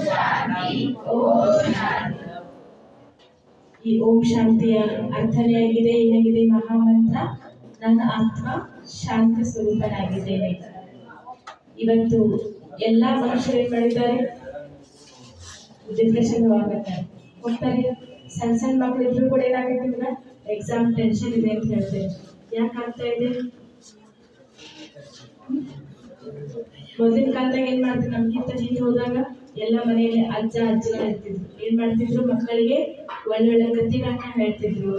ಶಾಂತಿ. ಓಂ ಶಾಂತಿ. ಈ ಓಂ ಶಾಂತಿಯ ಅರ್ಥನೇ ಆಗಿದೆ ಏನಾಗಿದೆ ಮಹಾಮಂತ್ರ, ನನ್ನ ಆತ್ಮ ಶಾಂತಿ ಸ್ವರೂಪನಾಗಿದ್ದೇನೆ. ಇವತ್ತು ಎಲ್ಲಾ ಮನುಷ್ಯರು ಏನ್ ಮಾಡಿದ್ದಾರೆ, ಡಿಪ್ರೆಷನ್ ಹೋಗ್ತಾರೆ. ಸಣ್ಣ ಸಣ್ಣ ಮಕ್ಕಳು ಇದ್ರು ಕೂಡ ಏನಾಗುತ್ತೆ, ಎಕ್ಸಾಮ್ ಟೆನ್ಷನ್ ಇದೆ ಅಂತ ಹೇಳ್ತೇವೆ. ಯಾಕೆ ಆಗ್ತಾ ಇದೆ? ಮೊದಲಿನ ಕಾಲದಾಗ ಏನ್ ಮಾಡ್ತಿದ್ರು, ನಮ್ಗಿಂತ ಹಿಂದೆ ಹೋದಾಗ ಎಲ್ಲ ಮನೆಯಲ್ಲಿ ಅಜ್ಜ ಅಜ್ಜಿಗಳು ಇರ್ತಿದ್ರು. ಏನ್ ಮಾಡ್ತಿದ್ರು, ಮಕ್ಕಳಿಗೆ ಒಳ್ಳೊಳ್ಳೆ ಕಥೆಗಳನ್ನ ಹೇಳ್ತಿದ್ರು.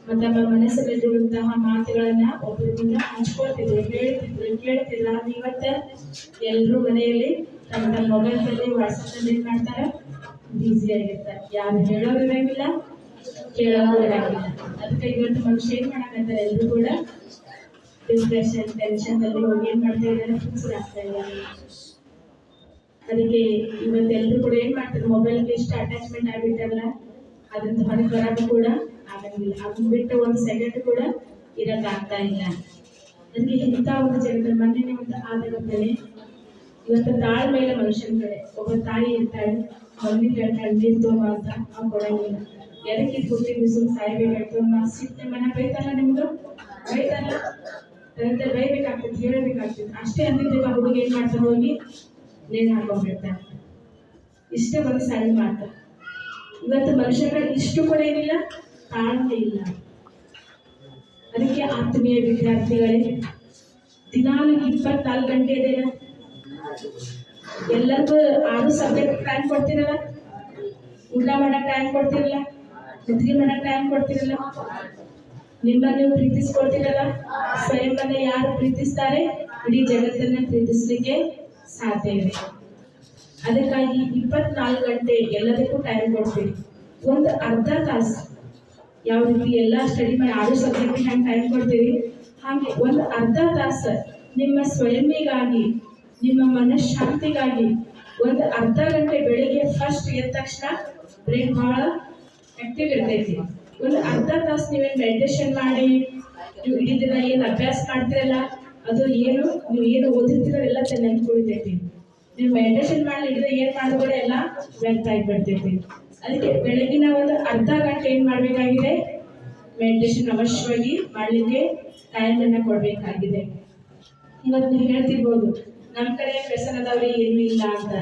ಮತ್ತೆ ನಮ್ಮ ಮನಸ್ಸಲ್ಲಿರುವಂತಹ ಮಾತುಗಳನ್ನ ಒಬ್ಬರಿಂದ ಹಂಚ್ಕೊಳ್ತಿದ್ರು, ಕೇಳ್ತಿದ್ರು. ಆದ್ರೆ ಇವತ್ತ ಎಲ್ರೂ ಮನೆಯಲ್ಲಿ ತಮ್ಮ ಮೊಬೈಲ್ ನಲ್ಲಿ ವಾಟ್ಸಪ್ ನಲ್ಲಿ ಏನ್ ಮಾಡ್ತಾರ, ಬ್ಯುಸಿ ಆಗಿರ್ತಾರೆ. ಯಾರು ಹೇಳೋರು ಇರಂಗಿಲ್ಲ, ಕೇಳೋರು ಇರಂಗಿಲ್ಲ. ಅದಕ್ಕೆ ಇವತ್ತು ಮನುಷ್ಯ ಏನ್ ಮಾಡಕಂತಾರೆ, ಎಲ್ರು ಕೂಡ ಡಿಪ್ರೆಷನ್ ಟೆನ್ಷನ್ ಅಲ್ಲಿ ಹೋಗಿ ಏನ್ ಮಾಡ್ತಾ ಇದ್ದಾರೆ, ಫಿಕ್ಸ್ ಆಗ್ತಾ ಇದ್ದಾರೆ. ಅದಕ್ಕೆ ಇವತ್ತೆಲ್ಲರೂ ಕೂಡ ಏನ್ ಮಾಡ್ತಾರೆ, ಮೊಬೈಲ್ಗೆ ಎಷ್ಟು ಅಟ್ಯಾಚ್ಮೆಂಟ್ ಆಗ್ಬಿಟ್ಟಲ್ಲ, ಅದರಿಂದ ಹೊರಗೆ ಬರೋದು ಕೂಡ ಆಗಂಗಿಲ್ಲ. ಅದನ್ನ ಬಿಟ್ಟು ಒಂದು ಸೆಕೆಂಡ್ ಕೂಡ ಇರಕ್ ಆಗ್ತಾ ಇಲ್ಲ. ಅದಕ್ಕೆ ಇಂಥ ಒಂದು ಜಗತ್ತಲ್ಲಿ ಮೊನ್ನೆ ಒಂದು ಆದಾಗತ್ತೇನೆ, ಇವತ್ತು ತಾಳ್ಮೆ ಇಲ್ಲ ಮನುಷ್ಯನ ಕಡೆ. ಒಬ್ಬ ತಾಯಿ ಇರ್ತಾಳೆ, ಮಗನಿಗೆ ಹೇಳ್ತಾಳೆ ನೀರು ತಗೊಂಬ ಅಂತ, ಅವ್ನು ಕೊಡಂಗಿಲ್ಲ. ಎದಕ್ಕೆ ಹುಟ್ಟಿ ಬಿಸಿಲು ಸಾಯ್ಬೇಕಾಯ್ತು, ಸಿಟ್ಟು ಮನೆ ಬೈತಾರಲ್ಲ, ನಿಮ್ದು ಬೈತಾರಲ್ಲ, ತಂದೆ ಬೈಬೇಕಾಗ್ತದೆ, ಹೇಳಬೇಕಾಗ್ತದೆ. ಅಷ್ಟೇ ಅಂದಿದ್ದಾಗ ಹುಡುಗ ಏನ್ ಮಾಡ್ತಾರೆ, ಹೋಗಿ ನೇಣು ಹಾಕೊಂಡ್ಬಿಡ್ತಾರೆ. ಇಷ್ಟೇ ಒಂದು ಸಣ್ಣ ಮಾತು. ಇವತ್ತು ಮನುಷ್ಯರ ಇಷ್ಟು ಕೂಡ ಏನಿಲ್ಲ, ತಾಳ್ಮೆ ಇಲ್ಲ. ಅದಕ್ಕೆ ಆತ್ಮೀಯ ವಿದ್ಯಾರ್ಥಿಗಳೇ, ದಿನಾಲು 24 ಗಂಟೆ ಇದೆ. ಎಲ್ಲರಿಗೂ 6 ಸಬ್ಜೆಕ್ಟ್ ಟೈಮ್ ಕೊಡ್ತಿರಲ್ಲ, ಊಟ ಮಾಡಕ್ ಟೈಮ್ ಕೊಡ್ತಿರಲ್ಲ, ನಿದ್ರೆ ಮಾಡಕ್ ಟೈಮ್ ಕೊಡ್ತಿರಲ್ಲ, ನಿಮ್ಮನ್ನ ನೀವು ಪ್ರೀತಿಸ್ಕೊಳ್ತಿರಲ್ಲ. ಸ್ವಯಂವನ್ನ ಯಾರು ಪ್ರೀತಿಸ್ತಾರೆ, ಇಡೀ ಜಗತ್ತನ್ನ ಪ್ರೀತಿಸ್ಲಿಕ್ಕೆ ಸಾಧ್ಯ ಇದೆ. ಅದಕ್ಕಾಗಿ 24 ಗಂಟೆ ಎಲ್ಲದಕ್ಕೂ ಟೈಮ್ ಕೊಡ್ತೀವಿ. ಒಂದು ಅರ್ಧ ತಾಸು ಯಾವ ರೀತಿ ಎಲ್ಲ ಸ್ಟಡಿ ಮಾಡಿ 6 ಸಬ್ಜೆಕ್ಟ್ ಹ್ಯಾಂಗೆ ಟೈಮ್ ಕೊಡ್ತೀವಿ, ಹಾಗೆ ಒಂದು ಅರ್ಧ ತಾಸು ನಿಮ್ಮ ಸ್ವಯಂಗಾಗಿ, ನಿಮ್ಮ ಮನಃಶಾಂತಿಗಾಗಿ ಒಂದು ಅರ್ಧ ಗಂಟೆ ಬೆಳಿಗ್ಗೆ ಫಸ್ಟ್ ಎದ್ದ ತಕ್ಷಣ ಬ್ರೈನ್ ಬಹಳ ಆಕ್ಟಿವ್ ಇರ್ತೈತಿ. ಒಂದು ಅರ್ಧ ತಾಸು ನೀವೇನು ಮೆಡಿಟೇಷನ್ ಮಾಡಿ ನೀವು ಇಡೀ ದಿನ ಏನು ಅಭ್ಯಾಸ ಮಾಡ್ತಿರಲ್ಲ, ಅದು ಏನು ನೀವು ಏನು ಓದಿರ್ತೀರೋ ಎಲ್ಲ ಚೆನ್ನಾಗಿ ಕುಳಿತೈತಿ. ನೀವು ಮೆಡಿಟೇಷನ್ ಮಾಡಿ ಹಿಡಿದ್ರೆ ಏನ್ ಮಾಡಿದ್ರೆ ಎಲ್ಲ ವ್ಯರ್ಥ ಆಗಿಬಿಡ್ತೈತಿ. ಅದಕ್ಕೆ ಬೆಳಗಿನ ಒಂದು ಅರ್ಧ ಗಂಟೆ ಏನ್ ಮಾಡ್ಬೇಕಾಗಿದೆ, ಮೆಡಿಟೇಷನ್ ಅವಶ್ಯವಾಗಿ ಮಾಡ್ಲಿಕ್ಕೆ ಟೈಮ್ ಅನ್ನ ಕೊಡ್ಬೇಕಾಗಿದೆ. ಇವತ್ತು ನೀವು ಹೇಳ್ತಿರ್ಬೋದು, ನಮ್ ಕಡೆ ವ್ಯಸನ ಅದಾವ್ರಿ ಏನು ಇಲ್ಲ ಅಂತ.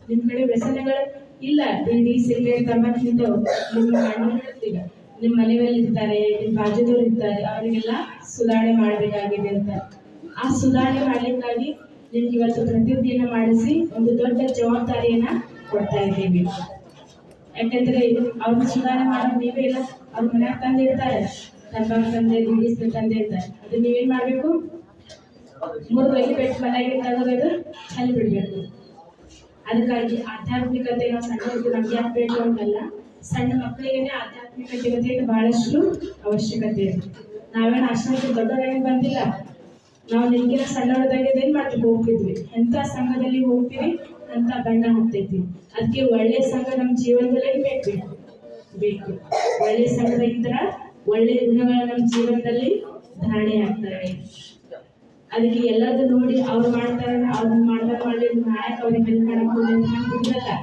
ನಿಮ್ ಕಡೆ ವ್ಯಸನಗಳು ಇಲ್ಲ, ಬೀಡಿ ಸಿಗರೇಟ್ ತಂಬಾಕು ತಿಂದವು ನಿಮ್ಮ ಅಣ್ಣಗಳಿರ್ತೀಗ, ನಿಮ್ಮ ಮನೆಯಲ್ಲಿ ಇರ್ತಾರೆ, ನಿಮ್ಮ ಬಾಜುದವ್ರು ಇರ್ತಾರೆ, ಅವರಿಗೆಲ್ಲ ಸುಧಾರಣೆ ಮಾಡ್ಬೇಕಾಗಿದೆ ಅಂತ. ಆ ಸುಧಾರಣೆ ಮಾಡ್ಲಿಕ್ಕಾಗಿ ನಿಮ್ಗೆ ಇವತ್ತು ಪ್ರತಿಜ್ಞೆಯನ್ನ ಮಾಡಿಸಿ ಒಂದು ದೊಡ್ಡ ಜವಾಬ್ದಾರಿಯನ್ನ ಕೊಡ್ತಾ ಇದ್ದೀವಿ. ಯಾಕಂದ್ರೆ ಅವ್ರನ್ನ ಸುಧಾರಣೆ ಮಾಡೋದು ನೀವೇ ಇಲ್ಲ, ಅವ್ರ ಮನ್ಯಾಗ ತಂದೆ ಇರ್ತಾರೆ, ತಂಬಾಕು ತಂದೆ, ಬೀಡಿ ತಂದೆ ಇರ್ತಾರೆ. ಅದು ನೀವೇನ್ ಮಾಡ್ಬೇಕು, 3 ಬಗೆ ಬೆಟ್ಟು ಮನೆಗೆ ತಗೋದು ಅಲ್ಲಿ ಬಿಡ್ಬೇಕು. ಅದಕ್ಕಾಗಿ ಆಧ್ಯಾತ್ಮಿಕತೆ ನಾವು ಸಣ್ಣವರಿಗೆ ನಮ್ಗೆ ಹಾಕ್ಬೇಕು ಅಂತಲ್ಲ, ಸಣ್ಣ ಮಕ್ಕಳಿಗೆ ಆಧ್ಯಾತ್ಮಿಕತೆ ಬಹಳಷ್ಟು ಅವಶ್ಯಕತೆ ಇದೆ. ನಾವೇನು ಅಷ್ಟೊಂದು ದೊಡ್ಡವರಾಗಿ ಬಂದಿಲ್ಲ, ನಾವು ನಿಮ್ಗಿನ ಸಣ್ಣವರದಾಗೆ ಏನ್ ಮಾಡ್ತೀವಿ, ಹೋಗ್ತಿದ್ವಿ. ಎಂತ ಸಂಘದಲ್ಲಿ ಹೋಗ್ತೀವಿ ಅಂತ ಬಣ್ಣ ಹಾಕ್ತೈತಿ. ಅದಕ್ಕೆ ಒಳ್ಳೆ ಸಂಘ ನಮ್ಮ ಜೀವನದಲ್ಲೇ ಬೇಕು. ಒಳ್ಳೆ ಸಂಘದಾಗಿದ್ರ ಒಳ್ಳೆ ಗುಣಗಳ ನಮ್ಮ ಜೀವನದಲ್ಲಿ ಧಾರಣೆ ಆಗ್ತವೆ. ಅದಕ್ಕೆ ಎಲ್ಲದೂ ನೋಡಿ ಅವ್ರು ಮಾಡ್ತಾರೆ, ಅವ್ರನ್ನ ಮಾಡ್ತಾರೆ, ನಾಯಕ ಅವ್ರಿಗೆ ಹೆಲ್ಪ್ ಮಾಡಕ್ ಹೋಗಿ